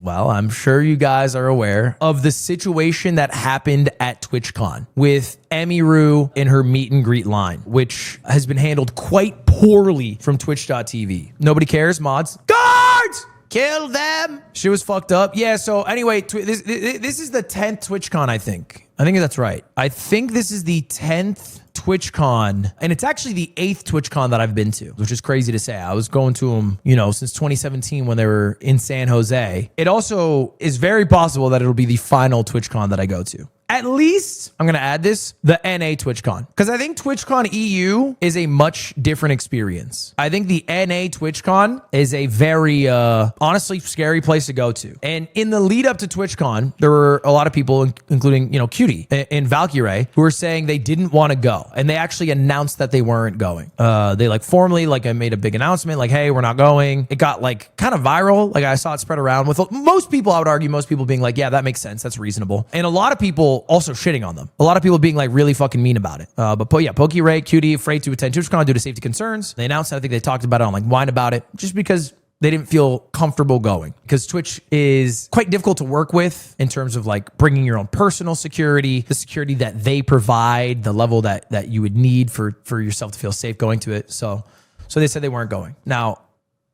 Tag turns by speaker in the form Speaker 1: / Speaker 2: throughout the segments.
Speaker 1: Well, I'm sure you guys are aware of the situation that happened at TwitchCon with Emiru in her meet and greet line, which has been handled quite poorly from Twitch.tv. Nobody cares, mods. Guards! Kill them! She was fucked up. Yeah, so anyway, this is the 10th TwitchCon, I think. I think that's right. I think this is the 10th TwitchCon, and it's actually the 8th TwitchCon that I've been to, which is crazy to say. I was going to them, you know, since 2017 when they were in San Jose. It also is very possible that it'll be the final TwitchCon that I go to. At least, I'm going to add this, the NA TwitchCon. Because I think TwitchCon EU is a much different experience. I think the NA TwitchCon is a very, honestly, scary place to go to. And in the lead up to TwitchCon, there were a lot of people, including, you know, Cutie and Valkyrie, who were saying they didn't want to go. And they actually announced that they weren't going. They like formally, like I made a big announcement, like, hey, we're not going. It got like kind of viral. Like I saw it spread around with most people, I would argue, most people being like, yeah, that makes sense. That's reasonable. And a lot of people also shitting on them. A lot of people being like really fucking mean about it. But yeah, Pokey Ray, Cutie, afraid to attend TwitchCon due to safety concerns. They announced, I think they talked about it on like Wine About It, just because they didn't feel comfortable going, because Twitch is quite difficult to work with in terms of like bringing your own personal security, the security that they provide, the level that you would need for yourself to feel safe going to it. So they said they weren't going. Now,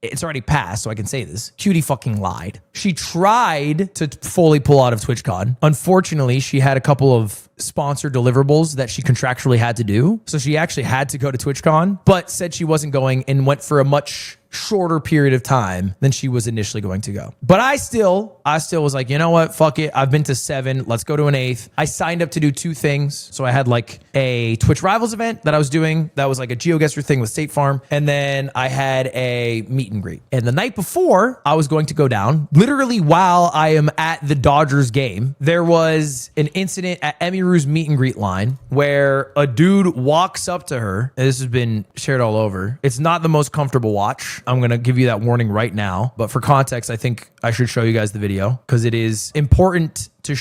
Speaker 1: it's already passed, so I can say this. Cutie fucking lied. She tried to fully pull out of TwitchCon. Unfortunately, she had a couple of sponsored deliverables that she contractually had to do. So she actually had to go to TwitchCon, but said she wasn't going and went for a much shorter period of time than she was initially going to go. But I still was like, you know what? Fuck it. I've been to 7. Let's go to an 8th. I signed up to do 2 things. So I had like a Twitch Rivals event that I was doing. That was like a GeoGuessr thing with State Farm. And then I had a meet and greet. And the night before I was going to go down, literally while I am at the Dodgers game, there was an incident at Emiru's meet and greet line where a dude walks up to her. And this has been shared all over. It's not the most comfortable watch. I'm going to give you that warning right now. But for context, I think I should show you guys the video because it is important to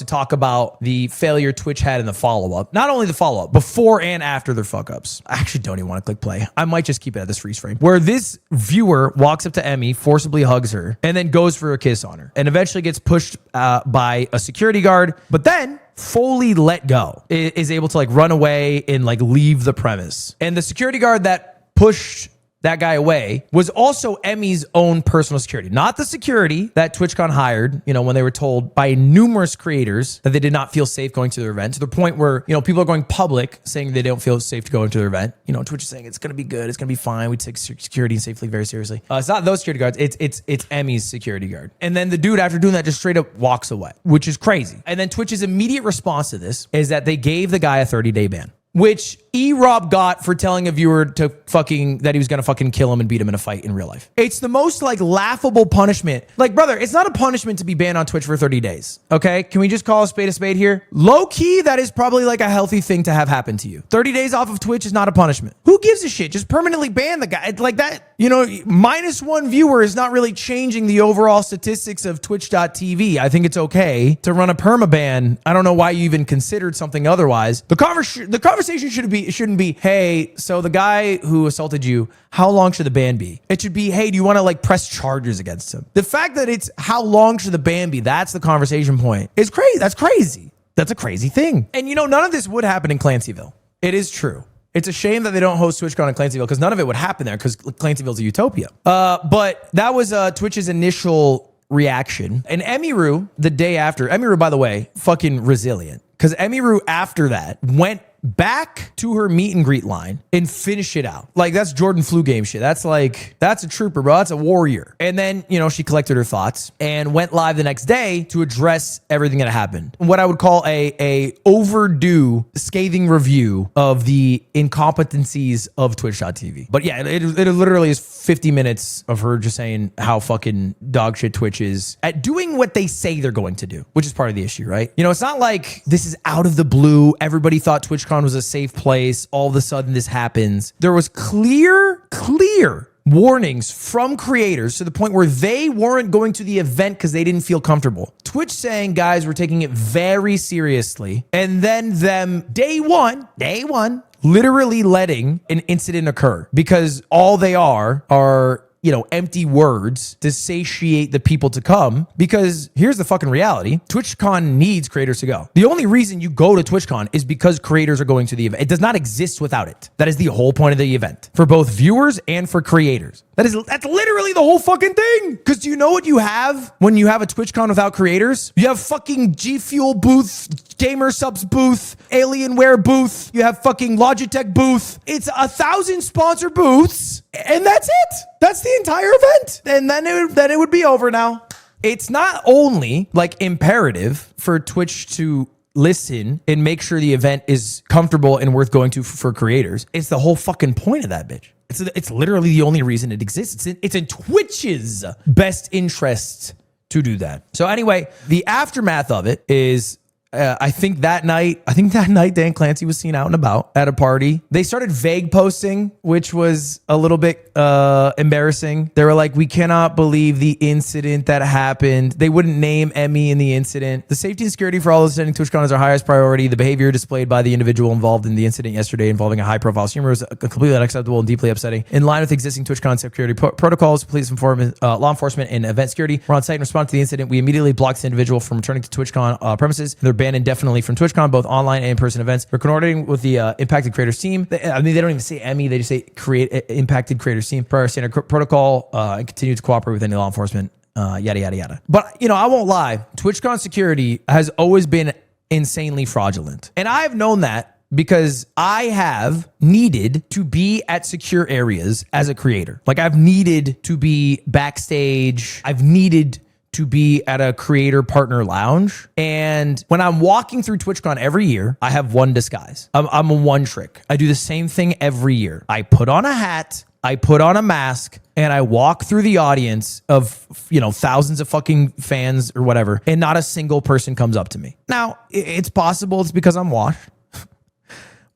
Speaker 1: talk about the failure Twitch had in the follow-up. Not only the follow-up, before and after their fuck-ups. I actually don't even want to click play. I might just keep it at this freeze frame. Where this viewer walks up to Emmy, forcibly hugs her, and then goes for a kiss on her. And eventually gets pushed by a security guard, but then fully let go. Is able to like run away and like leave the premise. And the security guard that pushed that guy away was also Emmy's own personal security, not the security that TwitchCon hired, you know, when they were told by numerous creators that they did not feel safe going to their event, to the point where, you know, people are going public saying they don't feel safe to go into their event. You know, Twitch is saying it's going to be good. It's going to be fine. We take security safely very seriously. It's not those security guards. It's Emmy's security guard. And then the dude, after doing that, just straight up walks away, which is crazy. And then Twitch's immediate response to this is that they gave the guy a 30-day ban, which E-Rob got for telling a viewer to fucking, that he was gonna fucking kill him and beat him in a fight in real life. It's the most like laughable punishment. Like, brother, it's not a punishment to be banned on Twitch for 30 days. Okay, can we just call a spade here? Low key, that is probably like a healthy thing to have happen to you. 30 days off of Twitch is not a punishment. Who gives a shit? Just permanently ban the guy. It's like that, you know, -1 viewer is not really changing the overall statistics of Twitch.tv. I think it's okay to run a permaban. I don't know why you even considered something otherwise. The conversation shouldn't be, hey, so the guy who assaulted you, how long should the ban be? It should be, hey, do you want to like press charges against him? The fact that it's how long should the ban be, that's the conversation point. It's crazy. That's crazy. That's a crazy thing. And you know, none of this would happen in Clancyville. It is true. It's a shame that they don't host TwitchCon in Clancyville because none of it would happen there because Clancyville's a utopia. But that was Twitch's initial reaction. And Emiru, the day after, Emiru, by the way, fucking resilient. Because Emiru, after that, went back to her meet and greet line and finish it out. Like, that's Jordan Flu game shit. That's like, that's a trooper, bro. That's a warrior. And then, you know, she collected her thoughts and went live the next day to address everything that happened. What I would call a overdue scathing review of the incompetencies of Twitch.tv. But yeah, it literally is 50 minutes of her just saying how fucking dog shit Twitch is at doing what they say they're going to do, which is part of the issue, right? You know, it's not like this is out of the blue. Everybody thought TwitchCon was a safe place. All of a sudden this happens. There was clear warnings from creators to the point where they weren't going to the event because they didn't feel comfortable. Twitch saying, guys, we're taking it very seriously. And then them day one, literally letting an incident occur because all they are empty words to satiate the people to come, because here's the fucking reality. TwitchCon needs creators to go. The only reason you go to TwitchCon is because creators are going to the event. It does not exist without it. That is the whole point of the event for both viewers and for creators. That's literally the whole fucking thing. Because do you know what you have when you have a TwitchCon without creators? You have fucking G Fuel booth, Gamer Subs booth, Alienware booth. You have fucking Logitech booth. It's 1,000 sponsor booths, and that's it. That's the entire event. And then it would be over now. It's not only like imperative for Twitch to listen and make sure the event is comfortable and worth going to for creators. It's the whole fucking point of that bitch. It's literally the only reason it exists. It's in Twitch's best interest to do that. So anyway, the aftermath of it is I think that night Dan Clancy was seen out and about at a party. They started vague posting, which was a little bit embarrassing. They were like, we cannot believe the incident that happened. They wouldn't name Emmy in the incident. The safety and security for all those attending TwitchCon is our highest priority. The behavior displayed by the individual involved in the incident yesterday involving a high-profile streamer was completely unacceptable and deeply upsetting. In line with existing TwitchCon security protocols, police enforcement, law enforcement, and event security were on site in response to the incident. We immediately blocked the individual from returning to TwitchCon premises. They're banned indefinitely from TwitchCon, both online and in-person events. We're coordinating with the impacted creators team. They don't even say Emmy. They just say impacted creators team per our standard protocol and continue to cooperate with any law enforcement, yada, yada, yada. But, I won't lie. TwitchCon security has always been insanely fraudulent. And I've known that because I have needed to be at secure areas as a creator. Like I've needed to be backstage. I've needed to be at a creator partner lounge. And when I'm walking through TwitchCon every year, I have one disguise. I'm a one trick. I do the same thing every year. I put on a hat, I put on a mask, and I walk through the audience of, thousands of fucking fans or whatever, and not a single person comes up to me. Now, it's possible it's because I'm washed.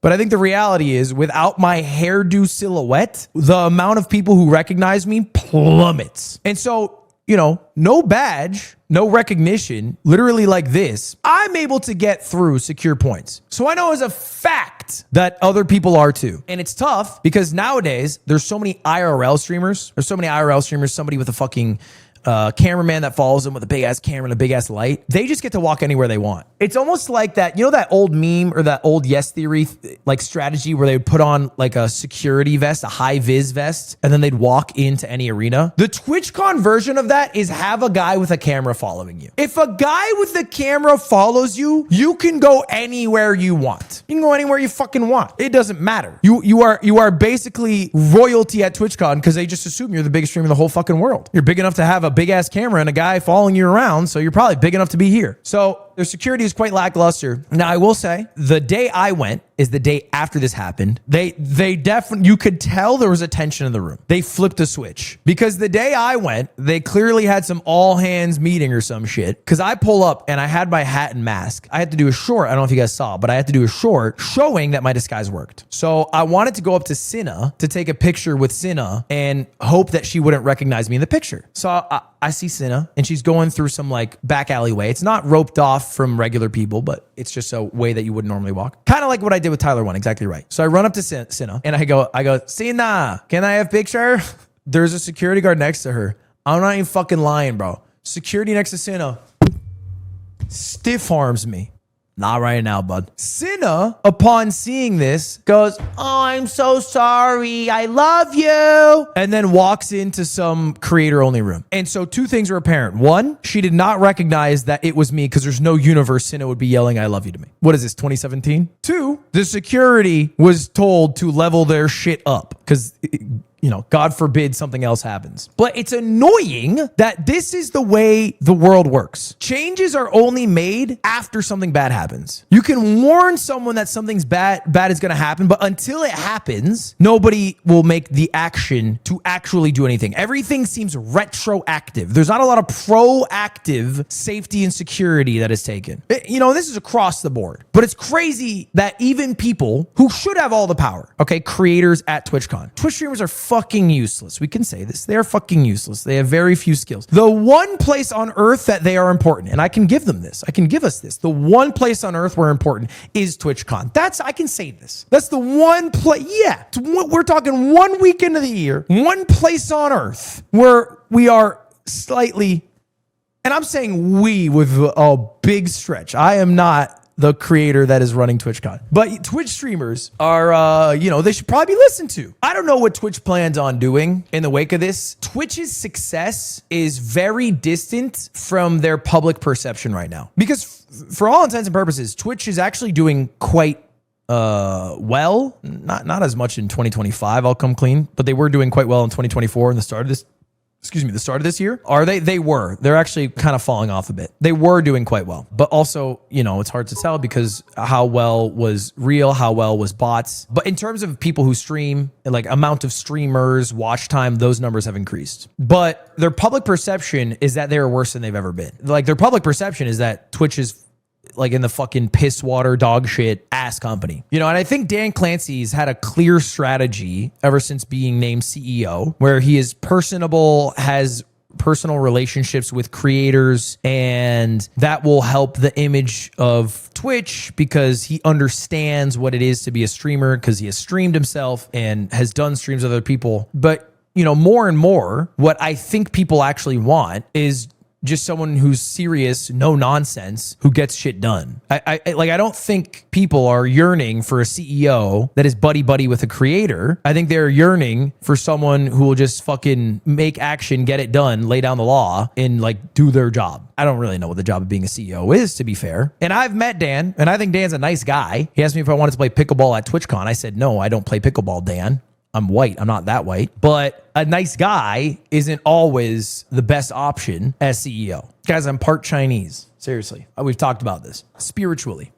Speaker 1: But I think the reality is, without my hairdo silhouette, the amount of people who recognize me plummets. And so, no badge, no recognition, literally like this, I'm able to get through secure points. So I know as a fact that other people are too. And it's tough because nowadays there's so many IRL streamers. Somebody with a fucking cameraman that follows them with a big ass camera and a big ass light. They just get to walk anywhere they want. It's almost like that, that old meme or that old Yes Theory like strategy where they would put on like a security vest, a high vis vest, and then they'd walk into any arena. The TwitchCon version of that is have a guy with a camera following you. If a guy with a camera follows you, you can go anywhere you want. You can go anywhere you fucking want. It doesn't matter. You are basically royalty at TwitchCon because they just assume you're the biggest streamer in the whole fucking world. You're big enough to have a big ass camera and a guy following you around, so you're probably big enough to be here. So their security is quite lackluster. Now, I will say the day I went is the day after this happened. They definitely, you could tell there was a tension in the room. They flipped a switch because the day I went, they clearly had some all hands meeting or some shit. Cause I pull up and I had my hat and mask. I had to do a short. I don't know if you guys saw, but I had to do a short showing that my disguise worked. So I wanted to go up to Cinna to take a picture with Cinna and hope that she wouldn't recognize me in the picture. So I see Cinna and she's going through some like back alleyway. It's not roped off from regular people, but it's just a way that you wouldn't normally walk. Kind of like what I did with Tyler One, exactly right. So I run up to Cinna and I go, Cinna, can I have a picture? There's a security guard next to her. I'm not even fucking lying, bro. Security next to Cinna stiff arms me. Not right now, bud. Cinna, upon seeing this, goes, "Oh, I'm so sorry. I love you." And then walks into some creator-only room. And so two things are apparent. One, she did not recognize that it was me because there's no universe Cinna would be yelling, "I love you" to me. What is this, 2017? Two, the security was told to level their shit up because God forbid something else happens. But it's annoying that this is the way the world works. Changes are only made after something bad happens. You can warn someone that something's bad is going to happen, but until it happens, nobody will make the action to actually do anything. Everything seems retroactive. There's not a lot of proactive safety and security that is taken. This is across the board, but it's crazy that even people who should have all the power, creators at TwitchCon, Twitch streamers are fucking useless. We can say this. They are fucking useless. They have very few skills. The one place on earth that they are important, and I can give them this. I can give us this. The one place on earth where important is TwitchCon. I can say this. That's the one place. Yeah. We're talking 1 week into the year, one place on earth where we are slightly, and I'm saying we with a big stretch. I am not the creator that is running TwitchCon. But Twitch streamers are, they should probably be listened to. I don't know what Twitch plans on doing in the wake of this. Twitch's success is very distant from their public perception right now. Because for all intents and purposes, Twitch is actually doing quite well. Not as much in 2025, I'll come clean. But they were doing quite well in 2024 and the start of this year. Are they? They were. They're actually kind of falling off a bit. They were doing quite well. But also, it's hard to tell because how well was real, how well was bots. But in terms of people who stream, like amount of streamers, watch time, those numbers have increased. But their public perception is that they're worse than they've ever been. Like their public perception is that Twitch is like in the fucking piss water dog shit ass company. And I think Dan Clancy's had a clear strategy ever since being named CEO, where he is personable, has personal relationships with creators, and that will help the image of Twitch because he understands what it is to be a streamer because he has streamed himself and has done streams with other people. But, more and more, what I think people actually want is just someone who's serious, no nonsense, who gets shit done. I don't think people are yearning for a CEO that is buddy with a creator. I think they're yearning for someone who will just fucking make action, get it done, lay down the law, and like do their job. I don't really know what the job of being a CEO is, to be fair. And I've met Dan, and I think Dan's a nice guy. He asked me if I wanted to play pickleball at TwitchCon. I said, no, I don't play pickleball, Dan. I'm white. I'm not that white. But a nice guy isn't always the best option as CEO. Guys, I'm part Chinese. Seriously. We've talked about this. Spiritually,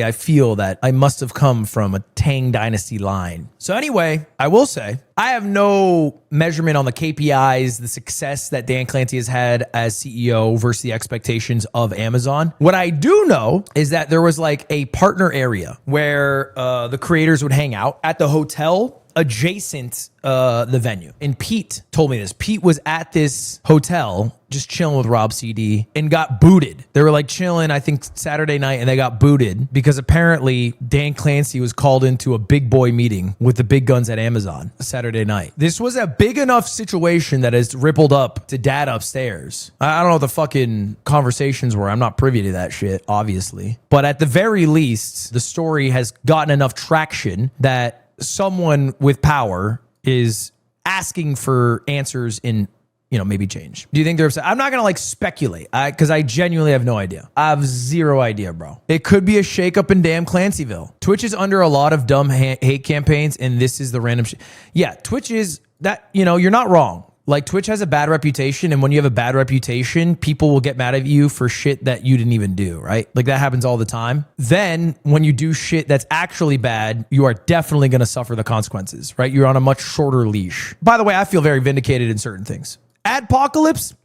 Speaker 1: I feel that I must have come from a Tang Dynasty line. So anyway, I will say, I have no measurement on the KPIs, the success that Dan Clancy has had as CEO versus the expectations of Amazon. What I do know is that there was like a partner area where the creators would hang out at the hotel adjacent the venue. And Pete told me this. Pete was at this hotel just chilling with Rob CD and got booted. They were like chilling, I think Saturday night, and they got booted because apparently Dan Clancy was called into a big boy meeting with the big guns at Amazon Saturday night. This was a big enough situation that has rippled up to dad upstairs. I don't know what the fucking conversations were. I'm not privy to that shit, obviously. But at the very least, the story has gotten enough traction that someone with power is asking for answers in, maybe change. Do you think they're upset? I'm not going to like speculate because I genuinely have no idea. I have zero idea, bro. It could be a shakeup in damn Clancyville. Twitch is under a lot of dumb hate campaigns, and this is the random shit. Yeah, Twitch is that, you're not wrong. Like Twitch has a bad reputation, and when you have a bad reputation, people will get mad at you for shit that you didn't even do, right? Like that happens all the time. Then when you do shit that's actually bad, you are definitely going to suffer the consequences, right? You're on a much shorter leash. By the way, I feel very vindicated in certain things. Adpocalypse,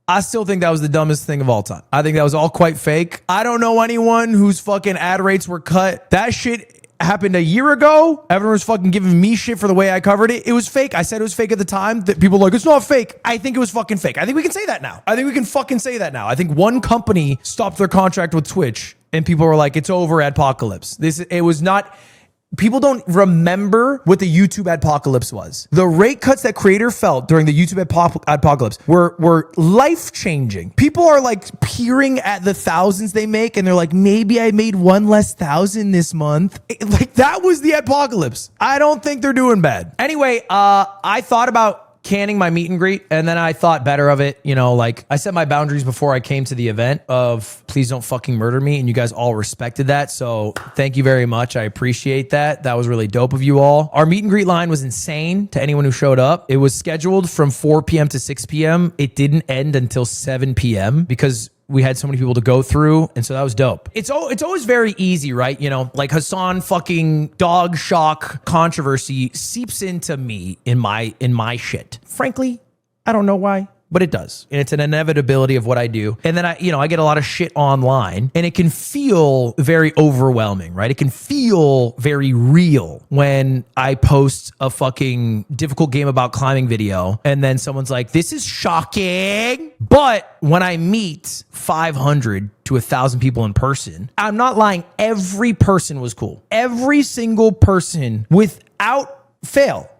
Speaker 1: I still think that was the dumbest thing of all time. I think that was all quite fake. I don't know anyone whose fucking ad rates were cut. That shit happened a year ago. Everyone was fucking giving me shit for the way I covered it. It was fake. I said it was fake at the time. That people were like, it's not fake. I think it was fucking fake. I think we can say that now. I think one company stopped their contract with Twitch and people were like, it's over, adpocalypse. It was not. People don't remember what the YouTube adpocalypse was. The rate cuts that creator felt during the YouTube adpocalypse were life-changing. People are like peering at the thousands they make and they're like, maybe I made one less thousand this month. Like that was the adpocalypse. I don't think they're doing bad. Anyway, I thought about canning my meet and greet, and then I thought better of it. Like I set my boundaries before I came to the event of please don't fucking murder me, and you guys all respected that. So thank you very much. I appreciate that. That was really dope of you all. Our meet and greet line was insane to anyone who showed up. It was scheduled from 4 p.m. to 6 p.m. It didn't end until 7 p.m. because we had so many people to go through, and so that was dope. It's always very easy, right? Like Hassan fucking dog shock controversy seeps into me in my shit. Frankly, I don't know why. but it does. And it's an inevitability of what I do. And then I get a lot of shit online, and it can feel very overwhelming, right? It can feel very real when I post a fucking difficult game about climbing video and then someone's like, this is shocking. But when I meet 500 to 1,000 people in person, I'm not lying. Every person was cool. Every single person without fail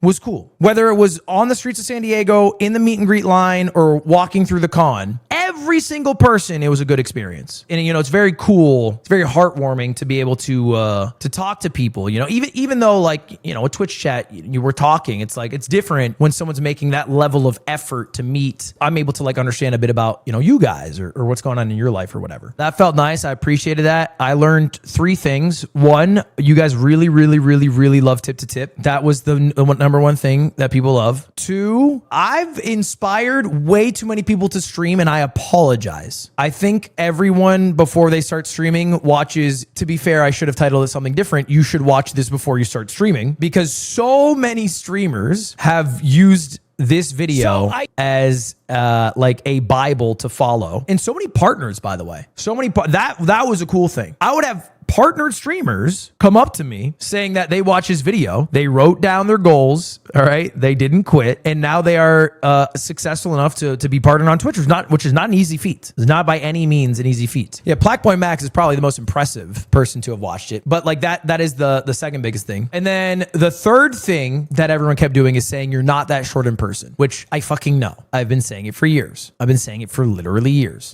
Speaker 1: was cool. Whether it was on the streets of San Diego, in the meet and greet line, or walking through the con, every single person, it was a good experience. And it's very cool. It's very heartwarming to be able to talk to people. Even though like a Twitch chat, you were talking. It's like it's different when someone's making that level of effort to meet. I'm able to like understand a bit about you guys or what's going on in your life or whatever. That felt nice. I appreciated that. I learned 3 things. 1, you guys really, really, really, really love tip to tip. That was the number 1 thing that people love. 2, I've inspired way too many people to stream, and I apologize. I think everyone before they start streaming watches. To be fair, I should have titled it something different. You should watch this before you start streaming, because so many streamers have used this video as like a Bible to follow, and so many partners, by the way. That was a cool thing. I would have partnered streamers come up to me saying that they watch his video, they wrote down their goals, all right, they didn't quit, and now they are successful enough to be partnered on Twitch, which is not an easy feat. It's not by any means an easy feat. Yeah, Black Point Max is probably the most impressive person to have watched it, but like that is the second biggest thing. And then the third thing that everyone kept doing is saying you're not that short in person, which I fucking know. I've been saying it for years. I've been saying it for literally years.